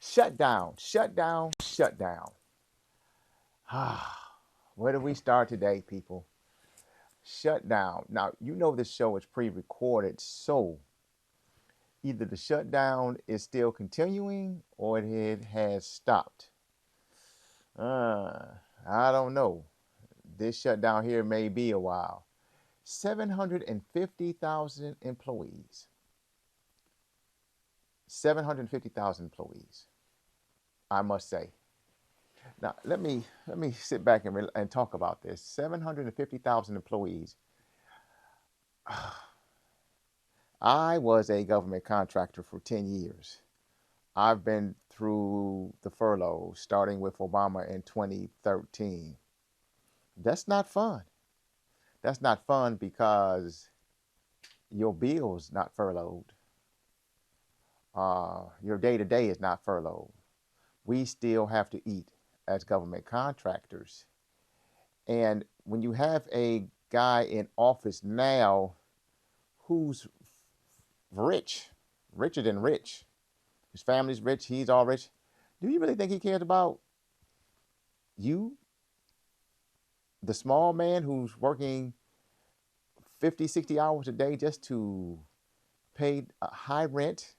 Shut down, shut down, shut down. Where do we start today, people? Shut down. Now, you know this show is pre recorded, so either the shutdown is still continuing or it has stopped. I don't know. This shutdown here may be a while. 750,000 employees. 750,000 employees, I must say. Now, let me sit back and talk about this. 750,000 employees. I was a government contractor for 10 years. I've been through the furlough, starting with Obama in 2013. That's not fun. That's not fun because your bill's not furloughed. Your day to day is not furloughed. We still have to eat as government contractors. And when you have a guy in office now who's rich, richer than rich, his family's rich, he's all rich, do you really think he cares about you, the small man who's working 50, 60 hours a day just to pay a high rent,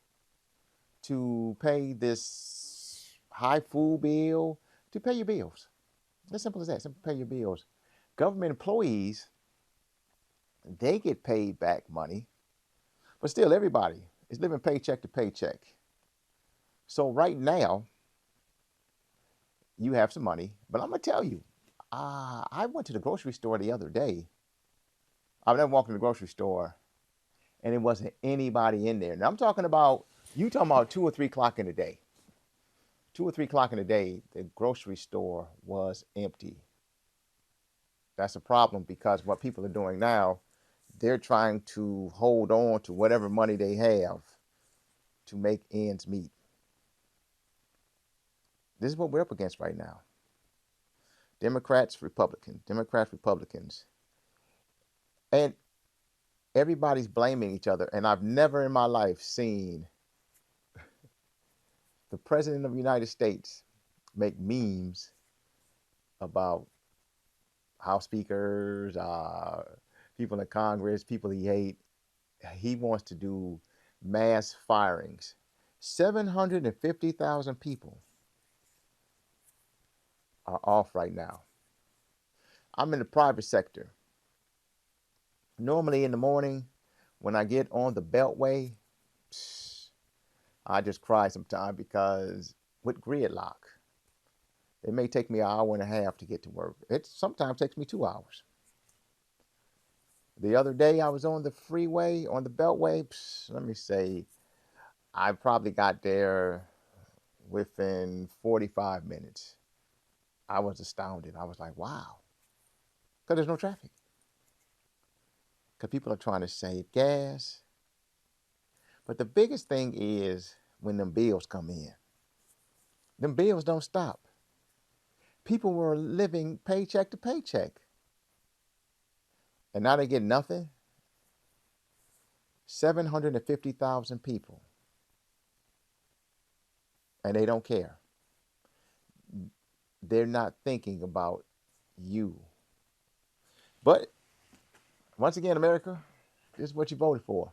to pay this high food bill, to pay your bills? As simple as that. Simple, pay your bills. Government employees, they get paid back money, but still everybody is living paycheck to paycheck. So right now, you have some money, but I'm gonna tell you, I went to the grocery store the other day. I've never walked in the grocery store and there wasn't anybody in there. Now I'm talking about, you talking about 2 or 3 o'clock in the day. 2 or 3 o'clock in the day, the grocery store was empty. That's a problem because what people are doing now, they're trying to hold on to whatever money they have to make ends meet. This is what we're up against right now. Democrats, Republicans. And everybody's blaming each other. And I've never in my life seen the President of the United States make memes about House speakers, people in Congress, people he hates. He wants to do mass firings. 750,000 people are off right now. I'm in the private sector. Normally in the morning, when I get on the Beltway, I just cry sometimes because with gridlock, it may take me an hour and a half to get to work. It sometimes takes me 2 hours. The other day I was on the freeway, on the Beltway, let me say, I probably got there within 45 minutes. I was astounded. I was like, wow, because there's no traffic. Because people are trying to save gas. But the biggest thing is when them bills come in. Them bills don't stop. People were living paycheck to paycheck. And now they get nothing. 750,000 people. And they don't care. They're not thinking about you. But once again, America, this is what you voted for.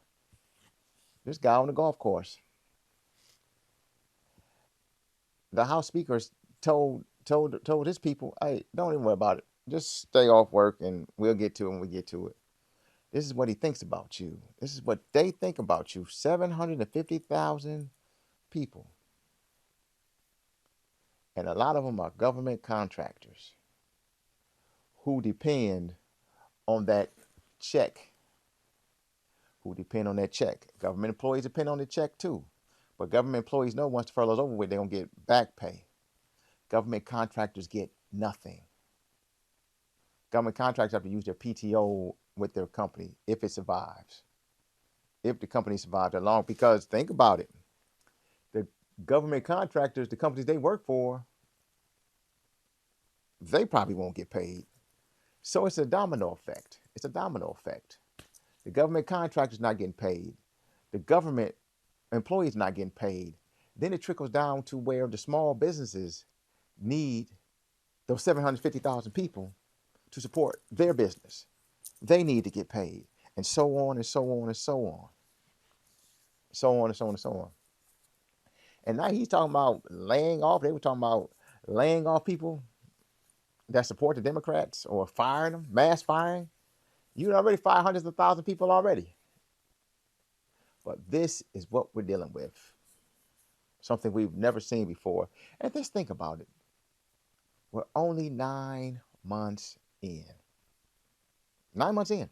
This guy on the golf course. The House speakers told his people, hey, don't even worry about it. Just stay off work and we'll get to it when we get to it. This is what he thinks about you. This is what they think about you. 750,000 people. And a lot of them are government contractors who depend on that check. Government employees depend on the check too. But government employees know once the furlough's over with, they're going to get back pay. Government contractors get nothing. Government contractors have to use their PTO with their company if it survives. If the company survives that long. Because think about it. The government contractors, the companies they work for, they probably won't get paid. So it's a domino effect. The government contractors not getting paid. The government employees not getting paid. Then it trickles down to where the small businesses need those 750,000 people to support their business. They need to get paid, and so on and so on and so on. So on and so on and so on. And now he's talking about laying off. They were talking about laying off people that support the Democrats or firing them, mass firing. You already fired hundreds of thousands of people already. But this is what we're dealing with. Something we've never seen before. And just think about it. We're only 9 months in. 9 months in.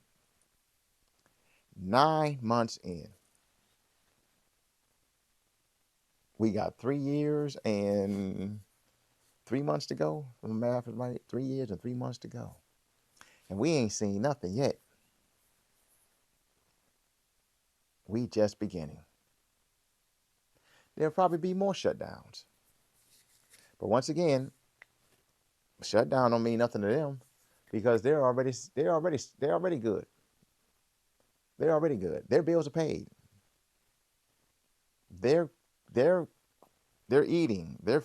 9 months in. We got 3 years and 3 months to go. If my math is right, 3 years and 3 months to go. And we ain't seen nothing yet. We just beginning. There'll probably be more shutdowns. But once again, shutdown don't mean nothing to them because they're already good. They're already good. Their bills are paid. They're eating. They're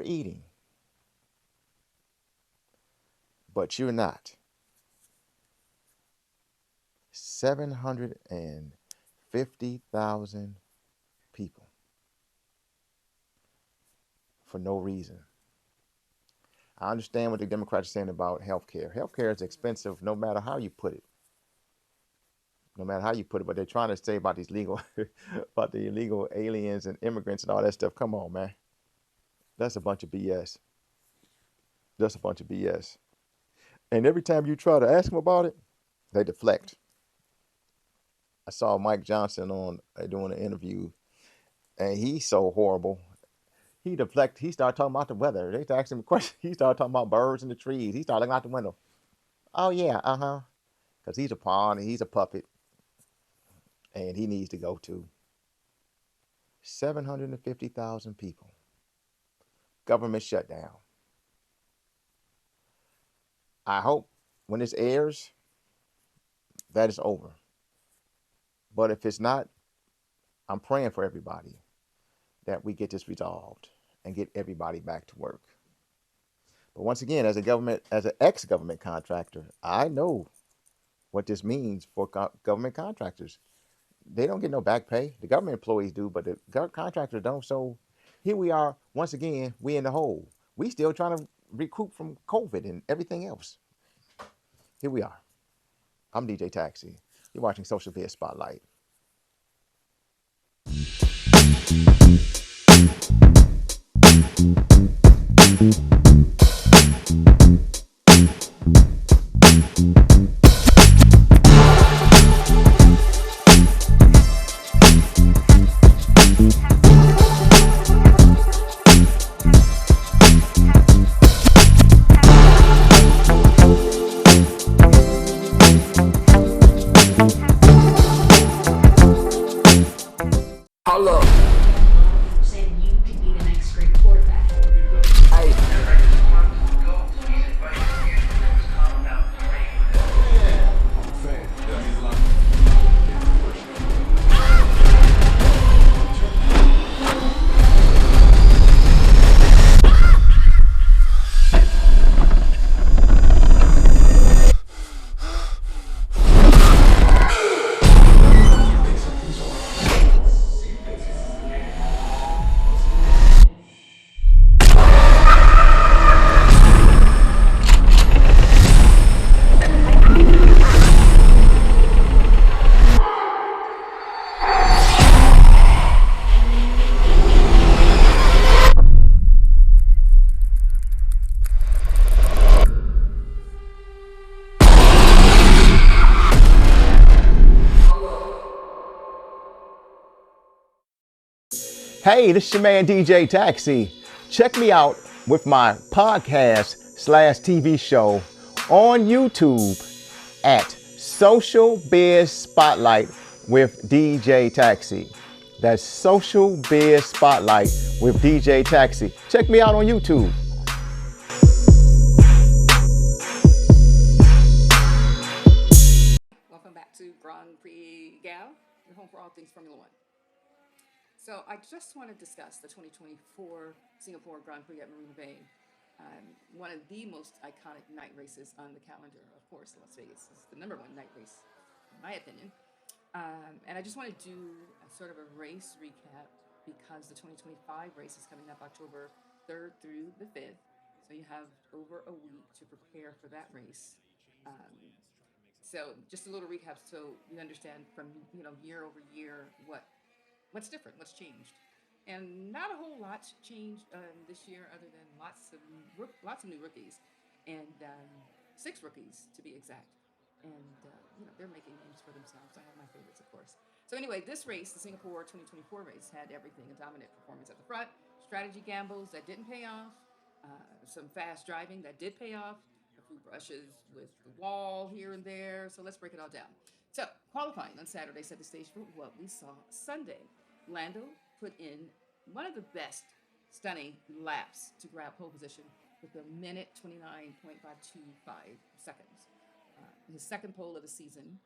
eating. But you're not. 750,000 people for no reason. I understand what the Democrats are saying about health care. Health care is expensive no matter how you put it. No matter how you put it, but they're trying to say about these about the illegal aliens and immigrants and all that stuff. Come on, man. That's a bunch of BS. That's a bunch of BS. And every time you try to ask them about it, they deflect. I saw Mike Johnson on doing an interview, and he's so horrible. He deflected. He started talking about the weather. They asked him a question. He started talking about birds in the trees. He started looking out the window. Oh yeah, because he's a pawn and he's a puppet, and he needs to go too. 750,000 people. Government shutdown. I hope when this airs, that is over. But if it's not, I'm praying for everybody that we get this resolved and get everybody back to work. But once again, as an ex-government contractor, I know what this means for government contractors. They don't get no back pay. The government employees do, but the contractors don't. So here we are, once again, we in the hole. We still trying to recoup from COVID and everything else. Here we are. I'm DJ Taxi. You're watching Social Biz Spotlight. Said you could be the next great quarterback. Hey. Hey, this is your man DJ Taxi. Check me out with my podcast/TV show on YouTube at Social Biz Spotlight with DJ Taxi. That's Social Biz Spotlight with DJ Taxi. Check me out on YouTube. Welcome back to Grand Prix Gal, your home for all things Formula One. So I just want to discuss the 2024 Singapore Grand Prix at Marina Bay. One of the most iconic night races on the calendar. Of course, Las Vegas is the number one night race, in my opinion. And I just want to do a sort of a race recap because the 2025 race is coming up October 3rd through the 5th. So you have over a week to prepare for that race. Um, so just a little recap so you understand from year over year what's different, what's changed. And not a whole lot changed this year, other than lots of new rookies, and 6 rookies to be exact. And they're making names for themselves. I have my favorites, of course. So anyway, this race, the Singapore 2024 race, had everything: a dominant performance at the front, strategy gambles that didn't pay off, some fast driving that did pay off, a few brushes with the wall here and there. So let's break it all down. So qualifying on Saturday set the stage for what we saw Sunday. Lando put in one of the best stunning laps to grab pole position with a minute 29.525 seconds. His second pole of the season.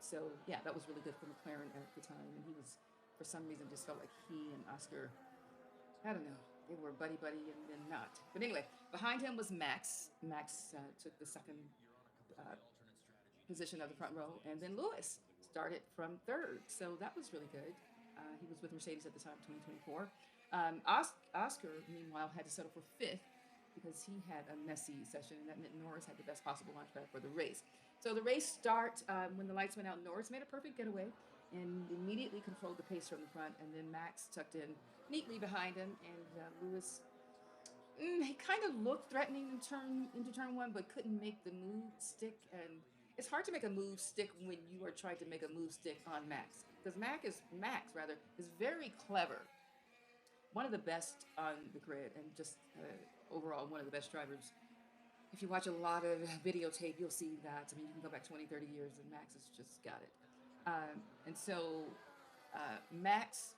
So yeah, that was really good for McLaren at the time. And he was, for some reason, just felt like he and Oscar, I don't know, they were buddy buddy and then not. But anyway, behind him was Max. Max took the second uh, position of the front row, and then Lewis started from third. So that was really good. He was with Mercedes at the time, 2024. Oscar, meanwhile, had to settle for fifth because he had a messy session, and that meant Norris had the best possible launch pad for the race. So the race start when the lights went out. Norris made a perfect getaway and immediately controlled the pace from the front, and then Max tucked in neatly behind him, and Lewis. He kind of looked threatening into turn one, but couldn't make the move stick. And it's hard to make a move stick when you are trying to make a move stick on Max, because Max rather is very clever, one of the best on the grid, and just overall one of the best drivers. If you watch a lot of videotape, you'll see that. I mean, you can go back 20, 30 years, and Max has just got it. And so Max,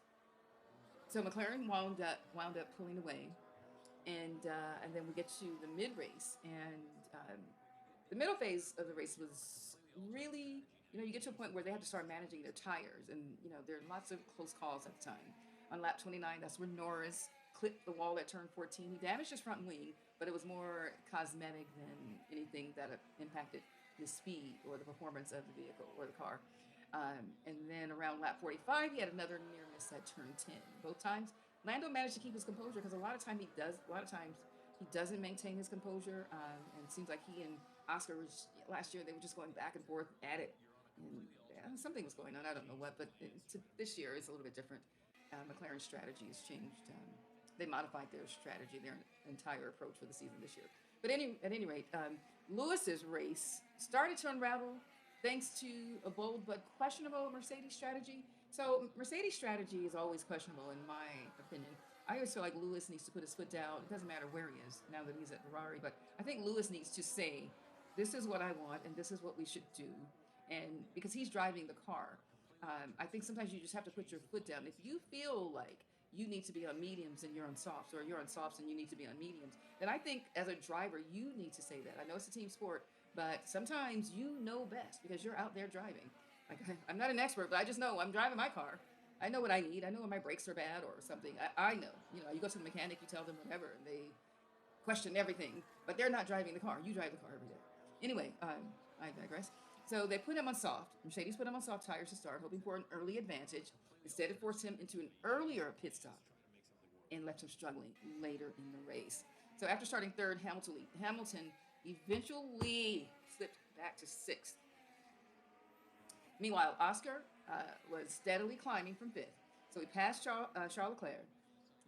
so McLaren wound up pulling away, and then we get to the mid race, and the middle phase of the race was really, you get to a point where they had to start managing their tires, and there are lots of close calls at the time. On lap 29, that's where Norris clipped the wall at turn 14. He damaged his front wing, but it was more cosmetic than anything that impacted the speed or the performance of the vehicle or the car. And then around lap 45, he had another near miss at turn 10. Both times, Lando managed to keep his composure, because a lot of times he doesn't maintain his composure. And it seems like he and Oscar was, last year, they were just going back and forth at it. And something was going on. I don't know what, but this year it's a little bit different. McLaren's strategy has changed. They modified their strategy, their entire approach for the season this year. But at any rate, Lewis's race started to unravel thanks to a bold but questionable Mercedes strategy. So Mercedes strategy is always questionable, in my opinion. I always feel like Lewis needs to put his foot down. It doesn't matter where he is now that he's at Ferrari, but I think Lewis needs to say, "This is what I want, and this is what we should do," and because he's driving the car. I think sometimes you just have to put your foot down. If you feel like you need to be on mediums and you're on softs, or you're on softs and you need to be on mediums, then I think as a driver, you need to say that. I know it's a team sport, but sometimes you know best because you're out there driving. Like, I'm not an expert, but I just know I'm driving my car. I know what I need. I know when my brakes are bad or something. I know. You go to the mechanic, you tell them whatever, and they question everything, but they're not driving the car. You drive the car every day. Anyway, I digress. So they put him on soft. Mercedes put him on soft tires to start, hoping for an early advantage. Instead, it forced him into an earlier pit stop and left him struggling later in the race. So after starting third, Hamilton eventually slipped back to sixth. Meanwhile, Oscar was steadily climbing from fifth. So he passed Charles Leclerc,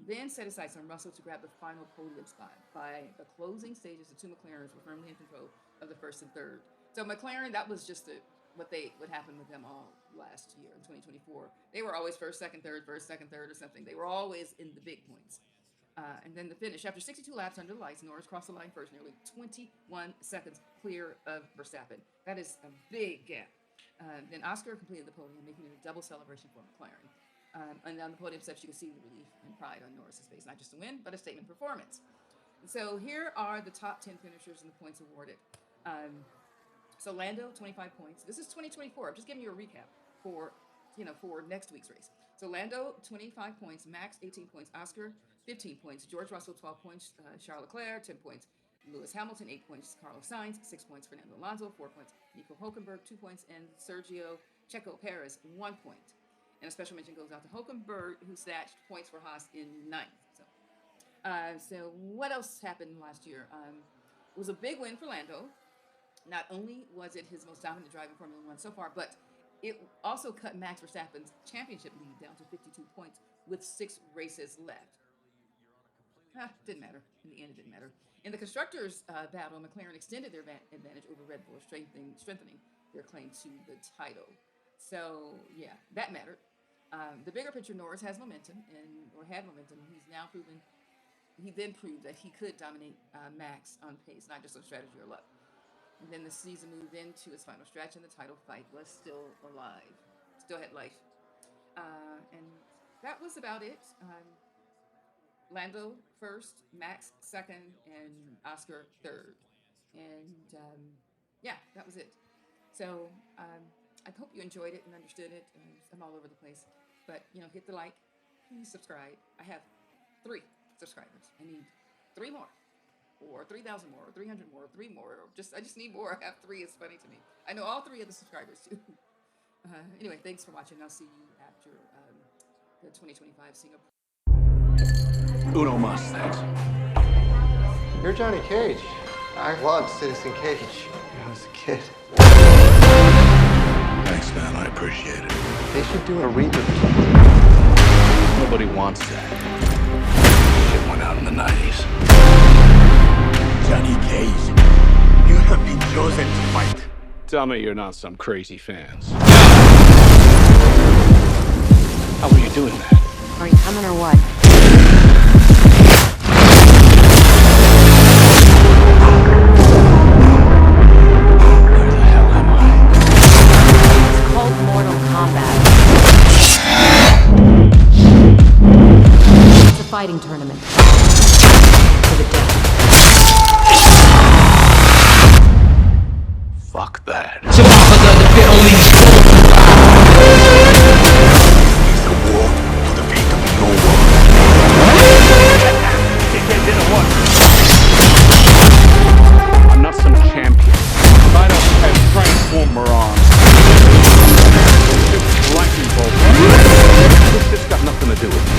then set his sights on Russell to grab the final podium spot. By the closing stages, the two McLarens were firmly in control of the first and third. So McLaren, that was just what happened with them all last year in 2024. They were always first, second, third, or something. They were always in the big points. And then the finish. After 62 laps under the lights, Norris crossed the line first, nearly 21 seconds clear of Verstappen. That is a big gap. Then Oscar completed the podium, making it a double celebration for McLaren. And on the podium steps, you can see the relief and pride on Norris's face. Not just a win, but a statement performance. And so here are the top 10 finishers and the points awarded. So Lando, 25 points. This is 2024. I'm just giving you a recap for next week's race. So Lando, 25 points. Max, 18 points. Oscar, 15 points. George Russell, 12 points. Charles Leclerc, 10 points. Lewis Hamilton, 8 points. Carlos Sainz, 6 points. Fernando Alonso, 4 points. Nico Hulkenberg, 2 points. And Sergio Checo Perez, 1 point. And a special mention goes out to Hulkenberg, who snatched points for Haas in ninth. So what else happened last year? It was a big win for Lando. Not only was it his most dominant drive in Formula One so far, but it also cut Max Verstappen's championship lead down to 52 points with 6 races left. Didn't matter. In the end, it didn't matter. In the constructors' battle, McLaren extended their advantage over Red Bull, strengthening their claim to the title. So, yeah, that mattered. The bigger picture, Norris has momentum, or had momentum. He then proved that he could dominate Max on pace, not just on strategy or luck. And then the season moved into its final stretch, and the title fight was still alive, still had life. And that was about it. Lando first, Max second, and Oscar third. And yeah, that was it. So I hope you enjoyed it and understood it. I'm all over the place. But, hit the like, please subscribe. I have 3 subscribers. I need 3 more, or 3,000 more, or 300 more, or 3 more. Or I just need more. I have 3. It's funny to me. I know all 3 of the subscribers too. Anyway, thanks for watching. I'll see you after the 2025 Singapore. Uno mas, thanks. You're Johnny Cage. I loved Citizen Cage when I was a kid. Thanks, man. I appreciate it. They should do a reboot. Nobody wants that. Shit went out in the 90s. Johnny Cage, you have been chosen to fight. Tell me you're not some crazy fans. How were you doing that? Are you coming or what? Where the hell am I? It's called Mortal Kombat. It's a fighting tournament. For the dead. Fuck that. It's a war for the fate of your world. I'm not some champion. I don't have transformer arms. Just lightning bolt. This shit's got nothing to do with me.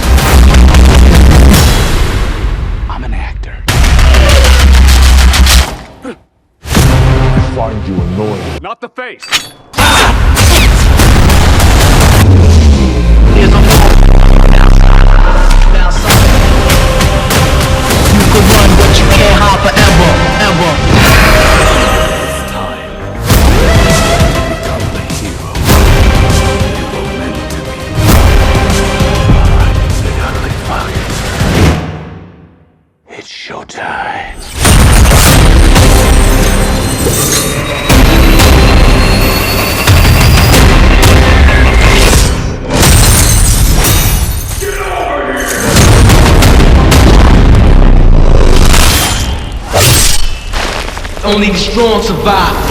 I'm an actor. I find you annoying. Not the face. You could run, but you can't hide forever, ever. It's time to become the hero you were meant to be. Alright, big ugly fuck. It's showtime. Only the strong survive.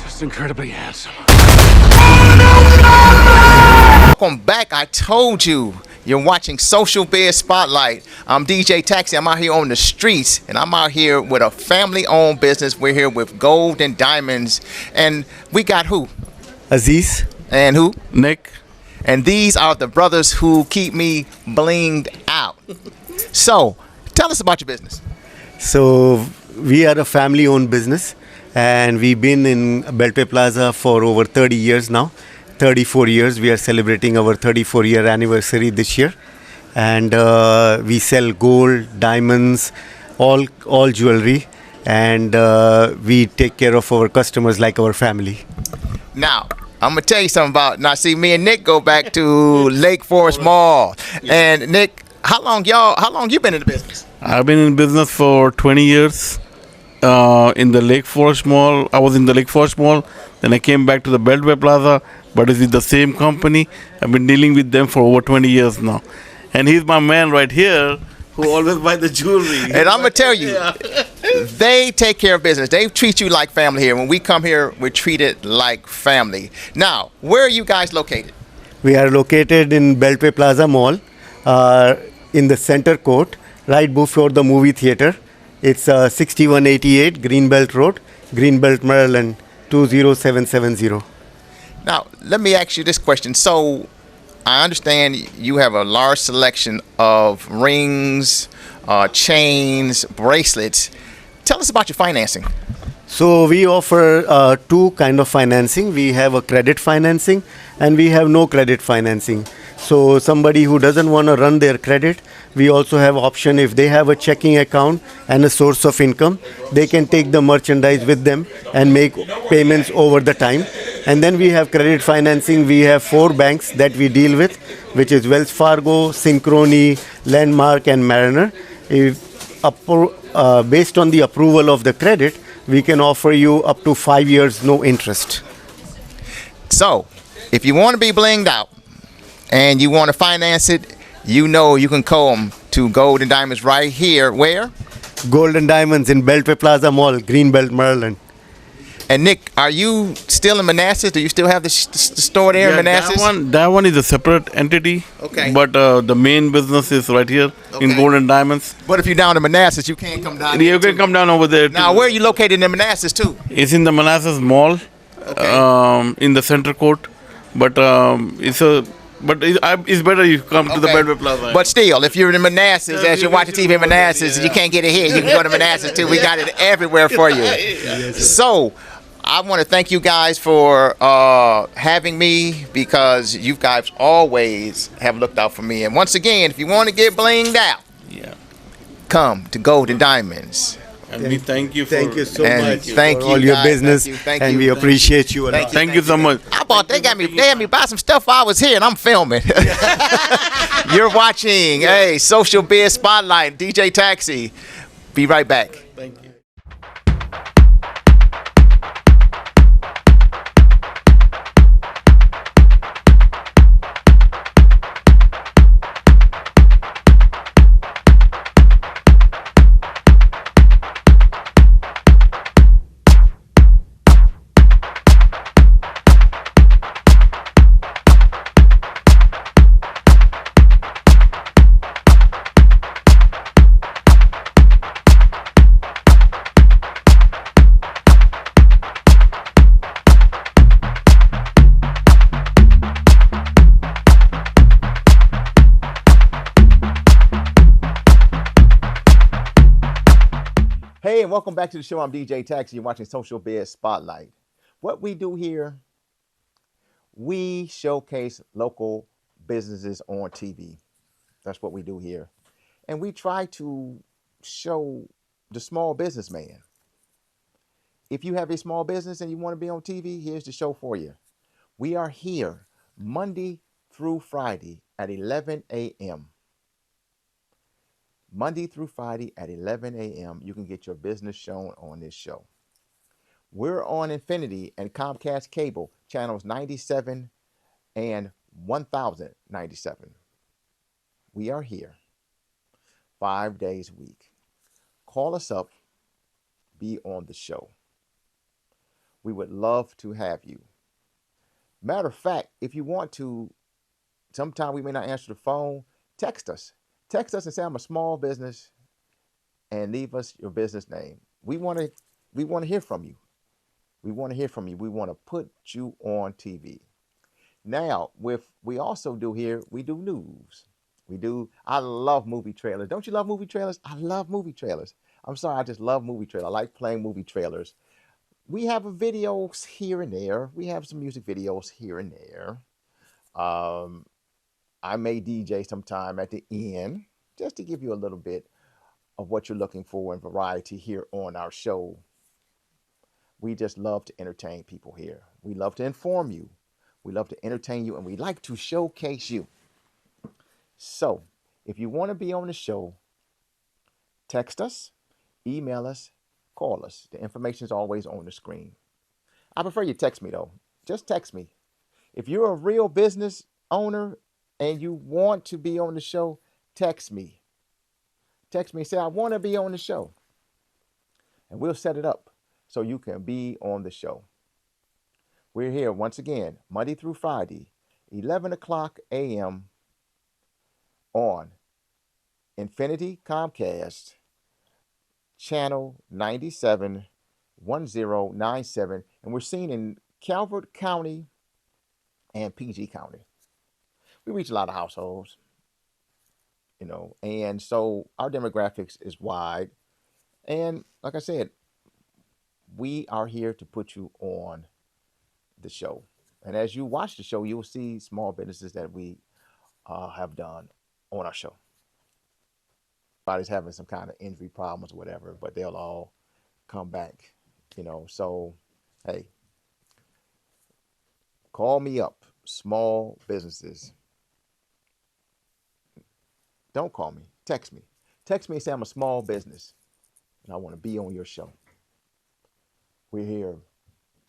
Just incredibly handsome. Welcome back. I told you. You're watching Social Biz Spotlight. I'm DJ Taxi. I'm out here on the streets, and I'm out here with a family-owned business. We're here with Gold and Diamonds, and we got who? Aziz. And who? Nick. And these are the brothers who keep me blinged out. So, tell us about your business. So we are a family-owned business, and we've been in Beltway Plaza for over 30 years now. 34 years. We are celebrating our 34-year anniversary this year, and we sell gold, diamonds, all jewelry, and we take care of our customers like our family. Now, I'm gonna tell you something about. Now, see, me and Nick go back to Lake Forest Mall, and Nick, how long you been in the business? I've been in business for 20 years. In the Lake Forest Mall, I was in the Lake Forest Mall. Then I came back to the Beltway Plaza, but it's the same company. I've been dealing with them for over 20 years now. And he's my man right here, who always buy the jewelry. And I'm gonna tell you, they take care of business. They treat you like family here. When we come here, we're treated like family. Now, where are you guys located? We are located in Beltway Plaza Mall, in the center court, right before the movie theater. It's 6188 Greenbelt Road, Greenbelt, Maryland 20770. Now, let me ask you this question. So, I understand you have a large selection of rings, chains, bracelets. Tell us about your financing. So we offer two kind of financing. We have a credit financing and we have no credit financing. So somebody who doesn't want to run their credit, we also have option if they have a checking account and a source of income, they can take the merchandise with them and make payments over the time. And then we have credit financing. We have 4 banks that we deal with, which is Wells Fargo, Synchrony, Landmark, and Mariner. Based on the approval of the credit, we can offer you up to 5 years, no interest. So, if you want to be blinged out and you want to finance it, you know you can come to Gold and Diamonds right here. Where? Gold and Diamonds in Beltway Plaza Mall, Greenbelt, Maryland. And Nick, are you still in Manassas? Do you still have the store there in Manassas? That one is a separate entity. Okay. But the main business is right here in Gold and Diamonds. But if you're down in Manassas, you can't come down You can come down over there. Now, where are you located in Manassas, too? It's in the Manassas Mall, in the center court. But it's better you come to the Beltway Plaza. But still, if you're in Manassas, as you're watching TV in Manassas, and you can't get it here, you can go to Manassas, too. We got it everywhere for you. So, I want to thank you guys for having me, because you guys always have looked out for me. And once again, if you want to get blinged out, come to Gold and Diamonds. And we thank you so much for all your business, and we appreciate you a lot. Thank you so much. They had me buy some stuff while I was here, and I'm filming. You're watching, Social Biz Spotlight, DJ Taxi. Be right back. Thank you. Hey, and welcome back to the show. I'm DJ Taxi. You're watching Social Biz Spotlight. What we do here, we showcase local businesses on TV. That's what we do here. And we try to show the small businessman. If you have a small business and you want to be on TV, here's the show for you. We are here Monday through Friday at 11 a.m. Monday through Friday at 11 a.m. You can get your business shown on this show. We're on Infinity and Comcast Cable, channels 97 and 1097. We are here 5 days a week. Call us up, be on the show. We would love to have you. Matter of fact, if you want to, sometime we may not answer the phone, text us. Text us and say, I'm a small business, and leave us your business name. We want to hear from you. We want to hear from you. We want to put you on TV. Now, we also do here, we do news. I love movie trailers. Don't you love movie trailers? I love movie trailers. I'm sorry, I just love movie trailers. I like playing movie trailers. We have videos here and there. We have some music videos here and there. I may DJ sometime at the end, just to give you a little bit of what you're looking for in variety here on our show. We just love to entertain people here. We love to inform you. We love to entertain you, and we like to showcase you. So, if you want to be on the show, text us, email us, call us. The information is always on the screen. I prefer you text me, though. Just text me. If you're a real business owner and you want to be on the show, text me. Text me and say, I want to be on the show. And we'll set it up so you can be on the show. We're here once again, Monday through Friday, 11 o'clock a.m. on Infinity Comcast, channel 971097. And we're seen in Calvert County and PG County. We reach a lot of households, and so our demographics is wide. And like I said, we are here to put you on the show. And as you watch the show, you will see small businesses that we have done on our show. Everybody's having some kind of injury problems or whatever, but they'll all come back, So, hey, call me up, small businesses. Don't call me, text me. Text me and say I'm a small business and I want to be on your show. We're here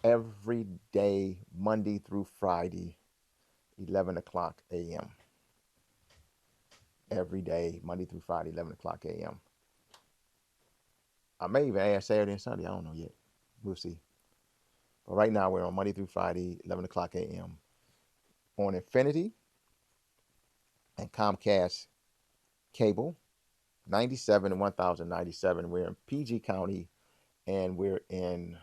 every day, Monday through Friday, 11 o'clock a.m. Every day, Monday through Friday, 11 o'clock a.m. I may even add Saturday and Sunday. I don't know yet. We'll see. But right now, we're on Monday through Friday, 11 o'clock a.m. on Infinity and Comcast Cable, 97 and 1097. We're in PG County, and we're in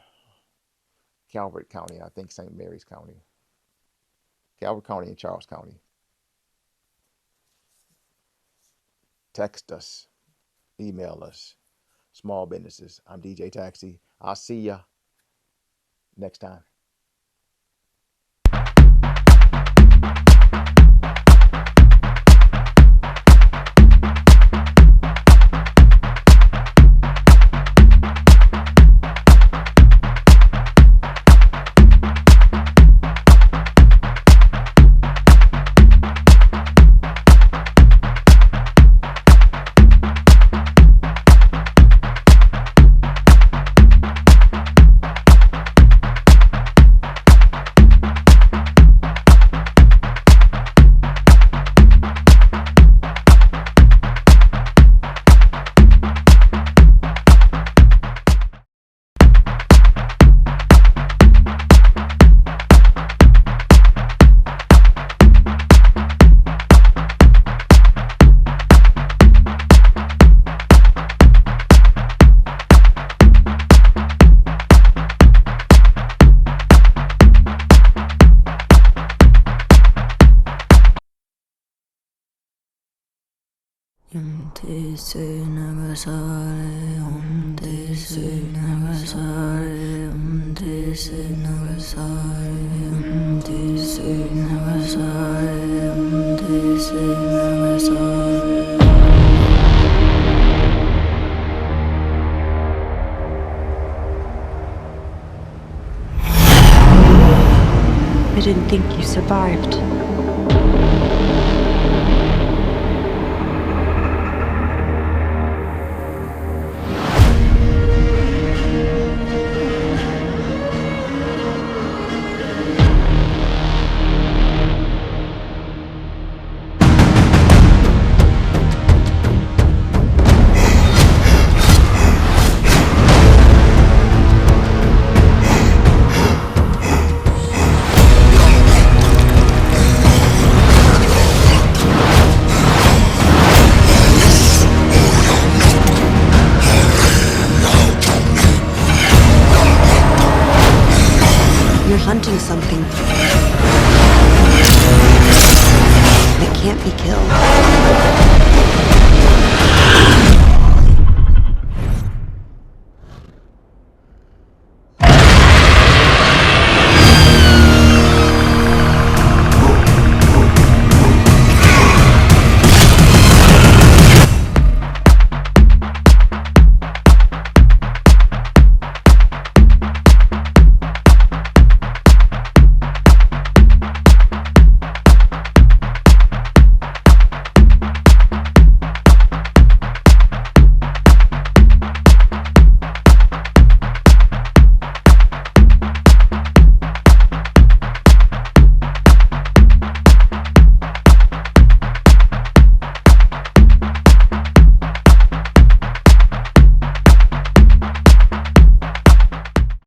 Calvert County, I think St. Mary's County. Calvert County and Charles County. Text us, email us, small businesses. I'm DJ Taxi. I'll see ya next time. I didn't think you survived. You're hunting something that can't be killed.